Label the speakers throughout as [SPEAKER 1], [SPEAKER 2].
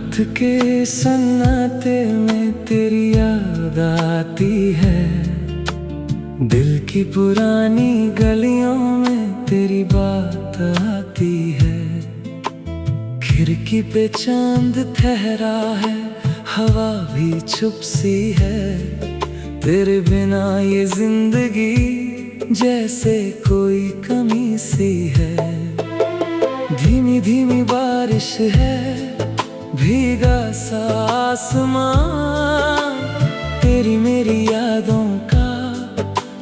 [SPEAKER 1] रात के सन्नाटे में तेरी याद आती है, दिल की पुरानी गलियों में तेरी बात आती है। खिड़की पे चांद ठहरा है, हवा भी चुप सी है। तेरे बिना ये जिंदगी जैसे कोई कमी सी है। धीमी धीमी बारिश है, भीगा सा आसमां, तेरी मेरी यादों का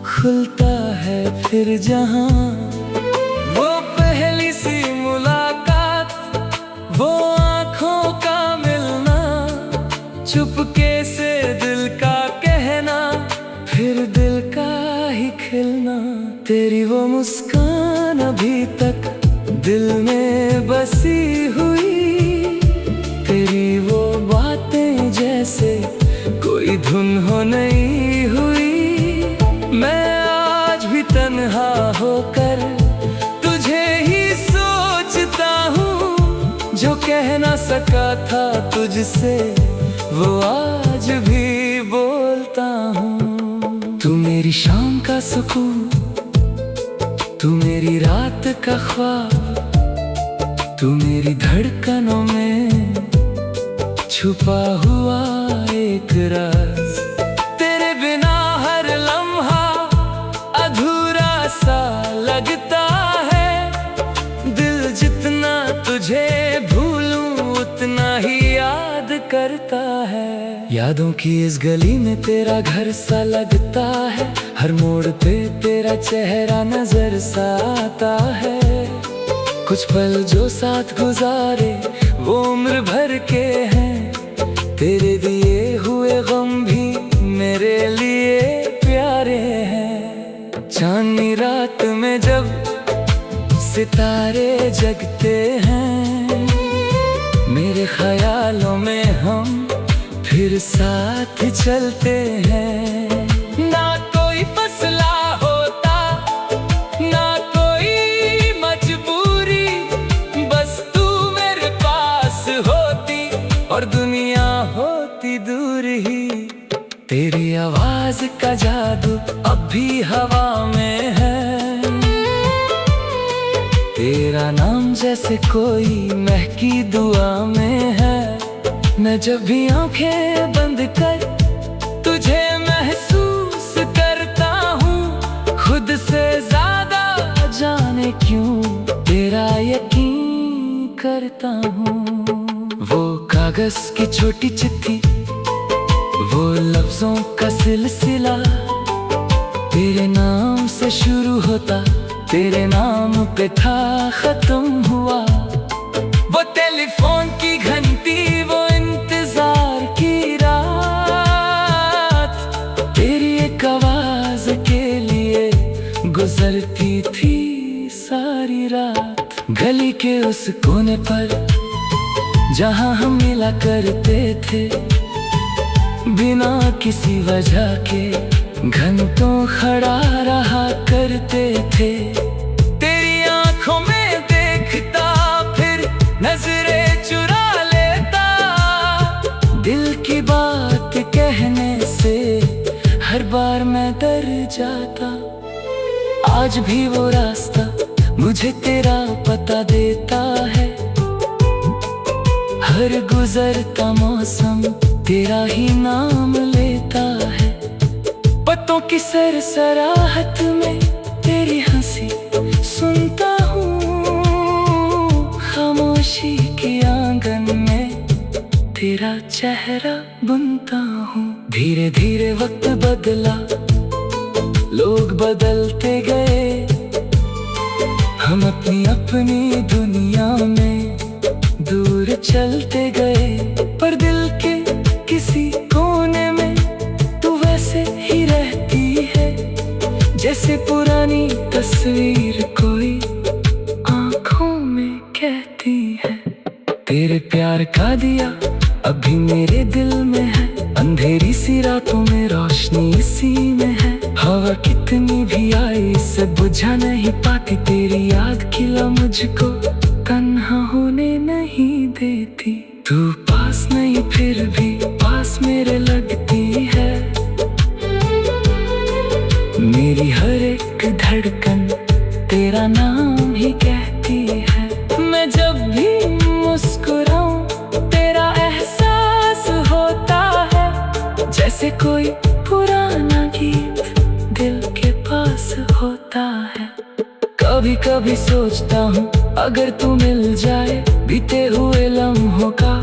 [SPEAKER 1] खुलता है फिर जहां। वो पहली सी मुलाकात, वो आँखों का मिलना, चुपके से दिल का कहना, फिर दिल का ही खिलना। तेरी वो मुस्कान अभी तक दिल में बसी हुई, तेरी वो बातें जैसे कोई धुन हो नहीं हुई। मैं आज भी तन्हा होकर तुझे ही सोचता हूँ, जो कह ना सका था तुझसे वो आज भी बोलता हूँ। तू मेरी शाम का सुकून, तू मेरी रात का ख्वाब, तू मेरी धड़कनों में छुपा हुआ एक राज। तेरे बिना हर लम्हा अधूरा सा लगता है, दिल जितना तुझे भूलूं उतना ही याद करता है। यादों की इस गली में तेरा घर सा लगता है, हर मोड़ पे तेरा चेहरा नजर सा आता है। कुछ पल जो साथ गुजारे वो उम्र भर के हैं, तेरे दिए हुए गम भी मेरे लिए प्यारे हैं। चांदनी रात में जब सितारे जगते हैं, मेरे ख्यालों में हम फिर साथ चलते हैं। ना कोई फैसला होता, ना कोई मजबूरी, बस तू मेरे पास होती और दुनिया होती दूर ही। तेरी आवाज का जादू अब भी हवा में है, तेरा नाम जैसे कोई महकी दुआ में है। मैं जब भी आंखें बंद कर तुझे महसूस करता हूँ, खुद से ज्यादा जाने क्यों तेरा यकीन करता हूँ। वो कागज की छोटी चिट्ठी, वो लफ्जों का सिलसिला, तेरे नाम से शुरू होता, तेरे नाम पे था खत्म हुआ। वो टेलीफोन की घंटी, वो इंतजार की रात, तेरी एक आवाज के लिए गुजरती थी सारी रात। गली के उस कोने पर जहां हम मिला करते थे, बिना किसी वजह के घंटों खड़ा रहा करते थे। तेरी आंखों में देखता, फिर नजरें चुरा लेता, दिल की बात कहने से हर बार मैं डर जाता। आज भी वो रास्ता मुझे तेरा पता देता है, हर गुजरता मौसम तेरा ही नाम लेता है। पत्तों की सरसराहट में तेरी हंसी सुनता हूँ, खामोशी के आंगन में तेरा चेहरा बुनता हूँ। धीरे धीरे वक्त बदला, लोग बदलते गए, हम अपनी अपनी दुनिया में दूर चलते गए। पर दिल के किसी कोने में तू वैसे ही रहती है, जैसे पुरानी तस्वीर कोई आंखों में कहती है। तेरे प्यार का दिया अभी मेरे दिल में है, अंधेरी सी रातों में रोशनी इसी में है। हवा कितनी भी आई इसे बुझा नहीं पाती, तेरी याद खिला मुझको तन्हा होने नहीं देती। तू पास नहीं फिर भी पास मेरे लगती है। मेरी हर एक धड़कन तेरा नाम ही कहती है। मैं जब भी मुस्कुराऊं तेरा एहसास होता है, जैसे कोई पुराना गीत दिल के पास होता है। कभी कभी सोचता हूँ अगर तू मिल जाए बीते हुए लम्हों का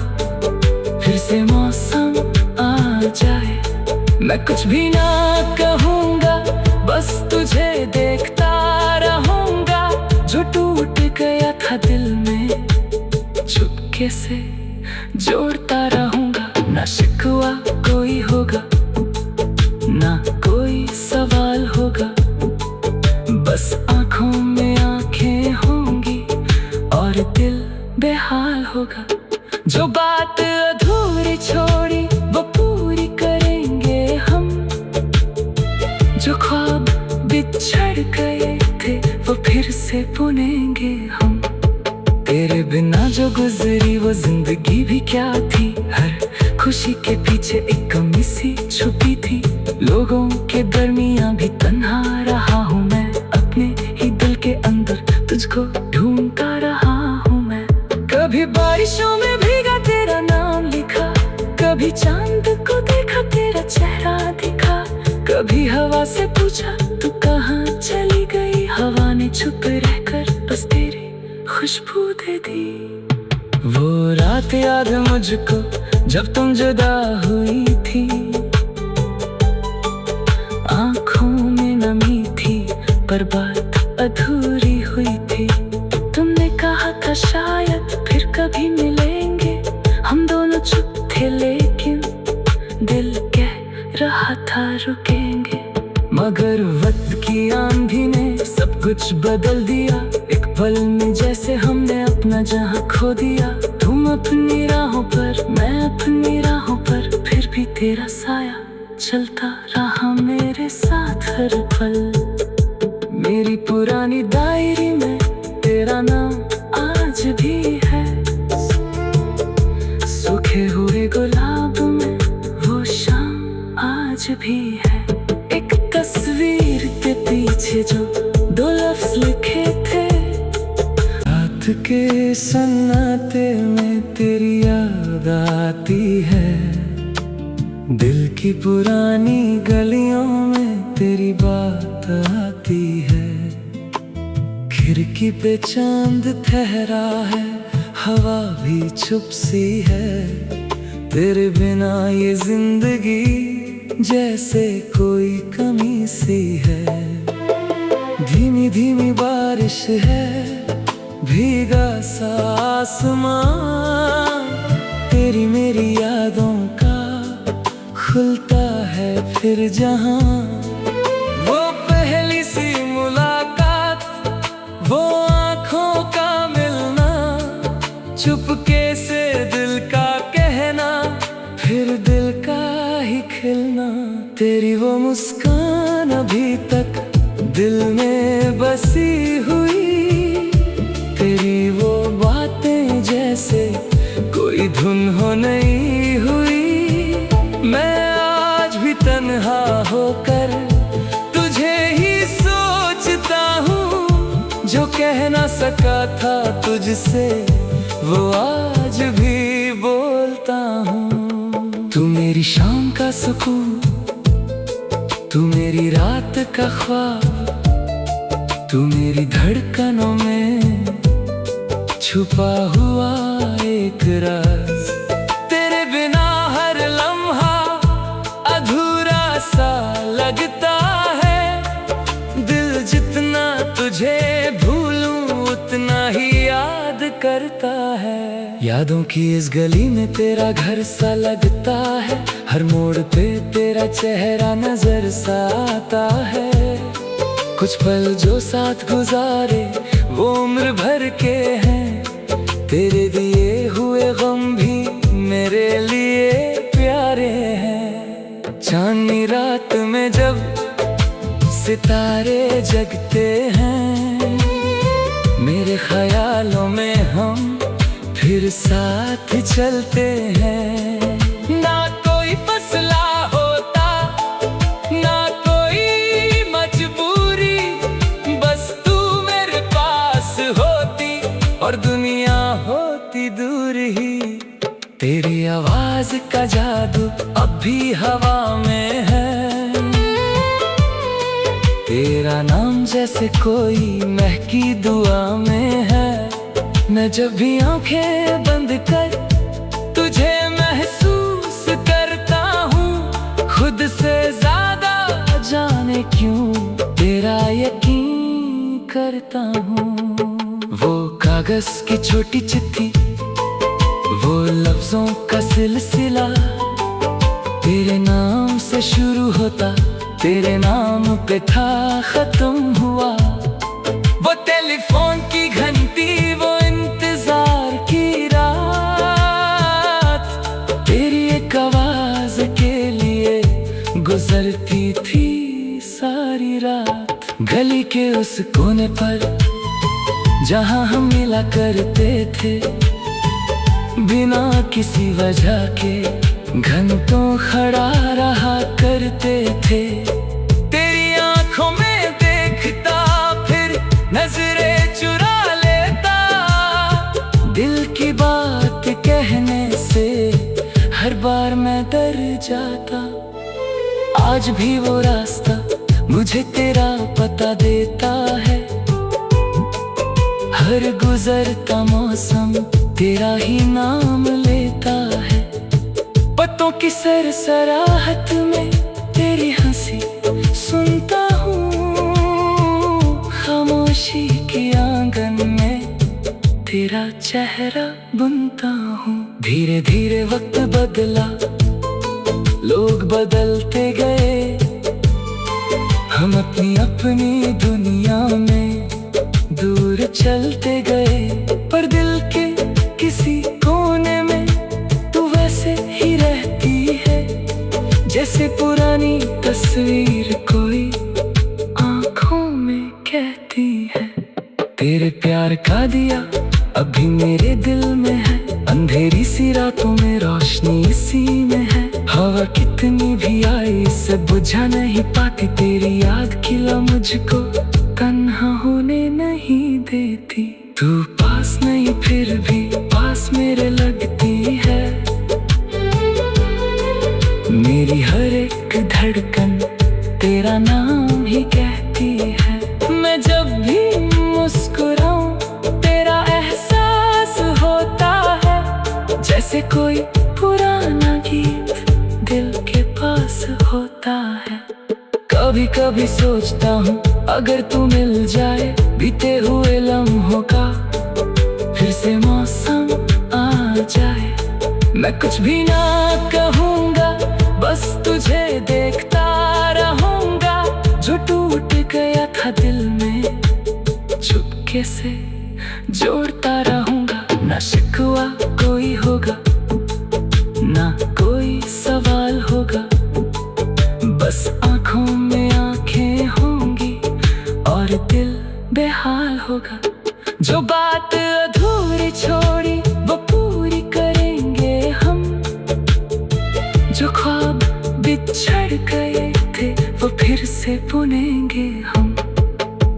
[SPEAKER 1] फिर से मौसम आ जाए। मैं कुछ भी ना कहूँगा, बस तुझे देखता रहूँगा। जो टूट गया था दिल में चुपके से जोड़ता रहूँगा। ना शिकवा कोई होगा, ना कोई सवाल होगा, बस आँखों में आँखें होंगी और दिल बेहाल होगा। जो बात अधूरी छोड़ी वो पूरी करेंगे हम, जो ख्वाब बिछड़ गए थे वो फिर से बुनेंगे हम। तेरे बिना जो गुजरी वो जिंदगी भी क्या थी, हर खुशी के पीछे एक कमी सी छुपी थी। लोगों के दरमियां भी तन्हा रहा हूँ मैं, अपने ही दिल के अंदर तुझको ढूंढता रहा हूँ मैं। कभी बारिशों में भीगा तेरा नाम लिखा, कभी चांद को देखा तेरा चेहरा दिखा, कभी हवा से पूछा तू कहाँ चली गई। हवा ने चुप रहकर बस तेरी खुशबू दे दी। वो रात याद मुझको जब तुम जुदा हुई थी, आँखों में नमी थी पर बात अधूरी हुई थी। तुमने कहा था शायद फिर कभी मिलेंगे, हम दोनों चुप थे लेकिन दिल कह रहा था रुकेंगे। मगर वक्त की आंधी ने सब कुछ बदल दिया, एक पल में जैसे हमने अपना जहां खो दिया। तुम अपनी राहों पर मैं अपनी राहों पर, फिर भी तेरा साया चलता रहा मेरे साथ हर पल। मेरी पुरानी डायरी में तेरा नाम आज भी है, सूखे हुए गुलाब में वो शाम आज भी है। एक तस्वीर के पीछे जो दो लफ्ज लिखे थे, रात के सन्नाटे में तेरी याद आती है। दिल की पुरानी गलियों में तेरी बात आती है। खिड़की पे चांद ठहरा है, हवा भी चुप सी है। तेरे बिना ये जिंदगी जैसे कोई कमी सी है। धीमी धीमी बारिश है, भीगा सा आसमां, तेरी मेरी यादों का खुलता है फिर जहां। वो पहली सी मुलाकात, वो आँखों का मिलना, चुपके से दिल का कहना, फिर दिल का ही खिलना। तेरी वो मुस्कान अभी तक दिल में बसी हुई, तेरी वो बातें जैसे कोई धुन हो नहीं हुई। मैं आज भी तन्हा होकर तुझे ही सोचता हूँ, जो कह ना सका था तुझसे वो आज भी बोलता हूँ। तू मेरी शाम का सुकून, तू मेरी रात का ख्वाब, तू मेरी धड़कनों में छुपा हुआ एक राज। तेरे बिना हर लम्हा अधूरा सा लगता है, दिल जितना तुझे भूलूं उतना ही याद करता है। यादों की इस गली में तेरा घर सा लगता है, हर मोड़ पे तेरा चेहरा नजर सा आता है। कुछ पल जो साथ गुजारे वो उम्र भर के हैं, तेरे दिए हुए गम भी मेरे लिए प्यारे हैं। चांदनी रात में जब सितारे जगते हैं, मेरे ख्यालों में हम फिर फिर साथ चलते हैं। ना कोई फैसला होता, ना कोई मजबूरी, बस तू मेरे पास होती और दुनिया होती दूर ही। तेरी आवाज का जादू अब भी हवा में है, तेरा नाम जैसे कोई महकी दुआ में है। मैं जब भी आंखें बंद कर तुझे महसूस करता हूँ, खुद से ज्यादा जाने क्यों तेरा यकीन करता हूँ। वो कागज की छोटी चिट्ठी, वो लफ्जों का सिलसिला, तेरे नाम से शुरू होता, तेरे नाम पे था खत्म हुआ। वो टेलीफोन की घंटी, वो इंतजार की रात, तेरी एक आवाज के लिए गुजरती थी सारी रात। गली के उस कोने पर जहां हम मिला करते थे, बिना किसी वजह के घंटों खड़ा रहा करते थे। तेरी आंखों में देखता, फिर नजरें चुरा लेता, दिल की बात कहने से हर बार मैं डर जाता। आज भी वो रास्ता मुझे तेरा पता देता है, हर गुजरता मौसम तेरा ही नाम लेता है। पत्तों की सरसराहट में तेरी हंसी सुनता हूँ, खामोशी के आंगन में तेरा चेहरा बुनता हूँ। धीरे धीरे वक्त बदला, लोग बदलते गए, हम अपनी अपनी दुनिया में दूर चलते गए। पर दिल के किसी कोने में तू वैसे ही रहती है, जैसे पुरानी तस्वीर कोई आंखों में कहती है। तेरे प्यार का दिया अभी मेरे दिल में है, अंधेरी सी रातों में रोशनी इसी में है। हवा कितनी भी आई इसे बुझा नहीं पाती, तेरी याद खिला मुझको तन्हा होने नहीं देती। तू पास नहीं फिर भी पास मेरे लगती है, मेरी हर एक धड़कन तेरा नाम ही कहती है। मैं जब भी मुस्कुराऊं तेरा एहसास होता है, जैसे कोई पुराना गीत दिल के पास होता है। कभी कभी सोचता हूँ अगर तू मिल जाए बीते हुए लम्हों का फिर से मौसम आ जाए, मैं कुछ भी ना कहूँगा, बस तुझे देखता रहूँगा। जो टूट गया था दिल में चुपके से जोड़ता रहूँगा। ना शिकवा कोई होगा, ना कोई सवाल होगा, बस आँखों में आँखें होंगी और दिल बेहाल होगा। जो बात अधूरी छोड़ी वो पूरी करेंगे हम, जो ख्वाब बिछड़ गए थे वो फिर से बुनेंगे हम।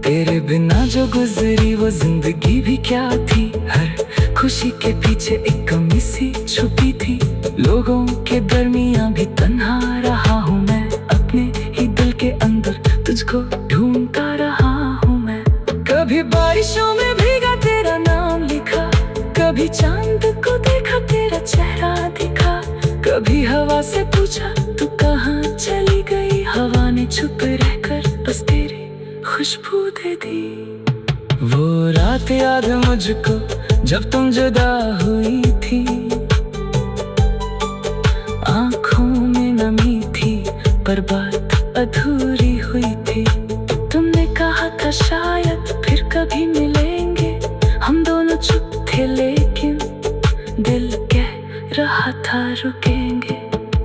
[SPEAKER 1] तेरे बिना जो गुजरी वो जिंदगी भी क्या थी, हर खुशी के पीछे एक कमी सी छुपी थी। लोगों के दरमियां भी तन्हा रहा हूँ मैं, अपने ही दिल के अंदर तुझको ढूंढता रहा हूँ मैं। कभी बारिशों में भीगा तेरा नाम लिखा, कभी चांद को देखा तेरा चेहरा दिखा, कभी हवा से पूछा तू कहाँ चली गई। हवा ने चुप रहकर बस तेरी खुशबू दे दी। वो रात याद मुझको जब तुम जुदा हुई थी, आँखों में नमी थी पर बात अधूरी हुई थी। तुमने कहा था शायद फिर कभी मिलेंगे, हम दोनों चुप थे लेकिन दिल कह रहा था रुकेंगे।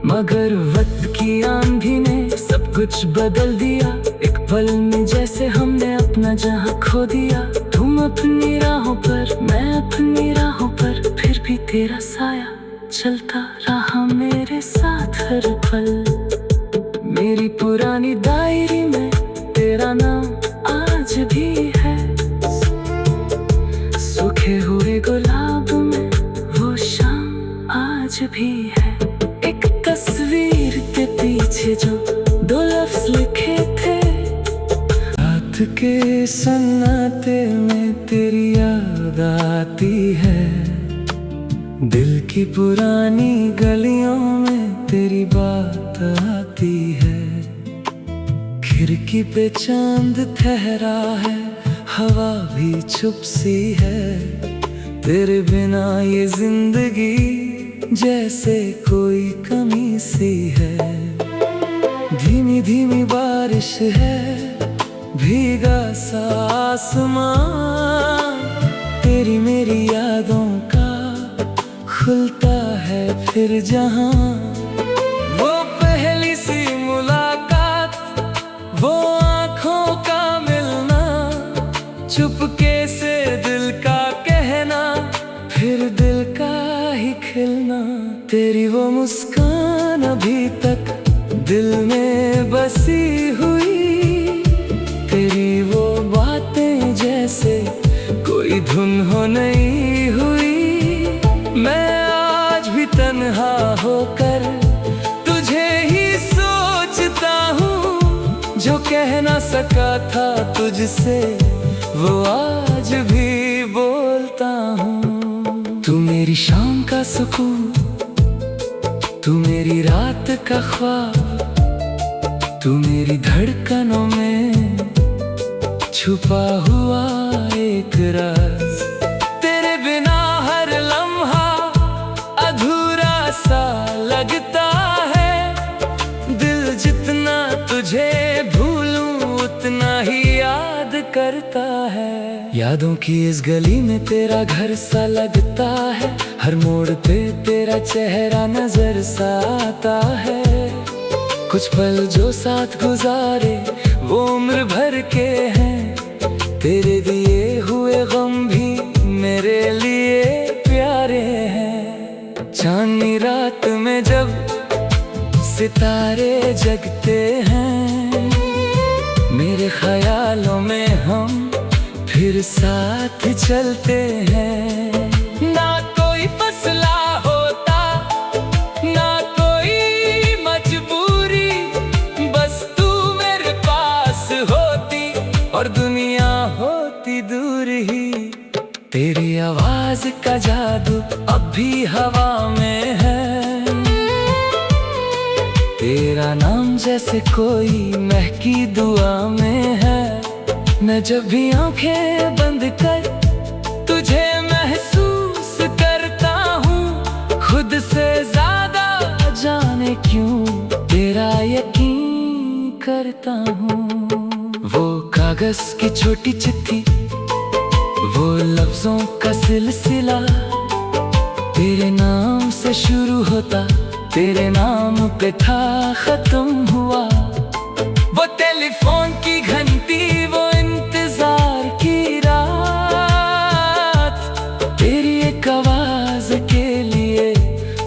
[SPEAKER 1] मगर वक्त की आंधी ने सब कुछ बदल दिया, एक पल में जैसे हमने अपना जहां खो दिया। तुम अपनी राहों पर, मैं अपनी राहों पर, फिर भी तेरा साया चलता रहा मेरे साथ हर पल। मेरी पुरानी डायरी में तेरा नाम आज भी है, सूखे हुए गुलाब में वो शाम आज भी है। एक तस्वीर के पीछे जो 2 लफ्ज लिखे थे, रात के सन्नाटे में तेरी याद आती है, दिल की पुरानी गलियों में तेरी बात आती है। खिड़की पे चांद ठहरा है, हवा भी चुप सी है, तेरे बिना ये जिंदगी जैसे कोई कमी सी है। धीमी धीमी बारिश है, भीगा सा आसमां, तेरी मेरी यादों का खुलता है फिर जहां। वो पहली सी मुलाकात, वो आँखों का मिलना, चुपके से दिल का कहना, फिर दिल का ही खिलना। तेरी वो मुस्कान अभी तक दिल में बसी हुई, तेरी वो बातें जैसे कोई धुन हो नहीं हुई। मैं आज भी तन्हा होकर तुझे ही सोचता हूँ, जो कह ना सका था तुझसे वो आज भी बोलता हूँ। तू मेरी शाम का सुकून, तू मेरी रात का ख्वाब, तू मेरी धड़कनों में छुपा हुआ एक राज। तेरे बिना हर लम्हा अधूरा सा लगता है, दिल जितना तुझे भूलूं उतना ही याद करता है। यादों की इस गली में तेरा घर सा लगता है, हर मोड़ पे तेरा चेहरा नजर सा आता है। कुछ पल जो साथ गुजारे वो उम्र भर के हैं, तेरे दिए हुए गम भी मेरे लिए प्यारे हैं। चांदनी रात में जब सितारे जगते हैं, मेरे ख्यालों में हम फिर साथ चलते हैं। ना कोई फैसला होता, ना कोई मजबूरी, बस तू मेरे पास होती और दुनिया होती दूर ही। तेरी आवाज का जादू अब भी हवा में है, तेरा नाम जैसे कोई महकी दुआ में है। मैं जब भी आंखें बंद कर तुझे महसूस करता हूँ, खुद से ज्यादा जाने क्यों तेरा यकीन करता हूँ। वो कागज की छोटी चिट्ठी, वो लफ्जों का सिलसिला, तेरे नाम से शुरू होता, तेरे नाम पे था खत्म हुआ। वो टेलीफोन की घंटी, वो इंतजार की रात, तेरी एक आवाज के लिए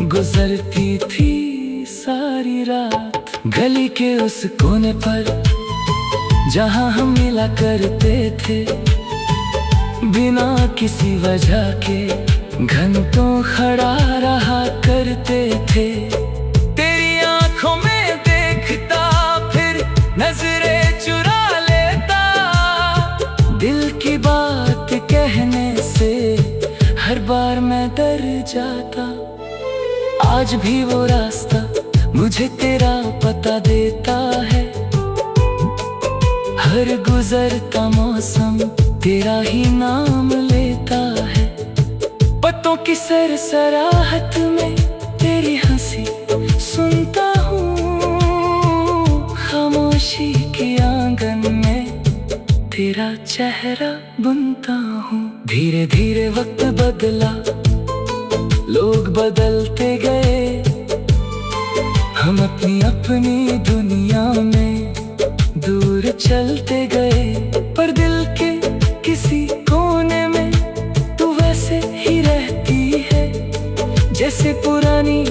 [SPEAKER 1] गुजरती थी सारी रात। गली के उस कोने पर जहां हम मिला करते थे, बिना किसी वजह के घंटों खड़ा रहा करते थे। तेरी आंखों में देखता, फिर नजरें चुरा लेता, दिल की बात कहने से हर बार मैं डर जाता। आज भी वो रास्ता मुझे तेरा पता देता है, हर गुजरता मौसम तेरा ही नाम लेता है। पत्तों की सरसराहट में तेरी हंसी सुनता हूँ, खामोशी के आंगन में तेरा चेहरा बुनता हूँ। धीरे धीरे वक्त बदला, लोग बदलते गए, हम अपनी अपनी दुनिया में दूर चलते गए। पर दिल के किसी कोने जैसे पुरानी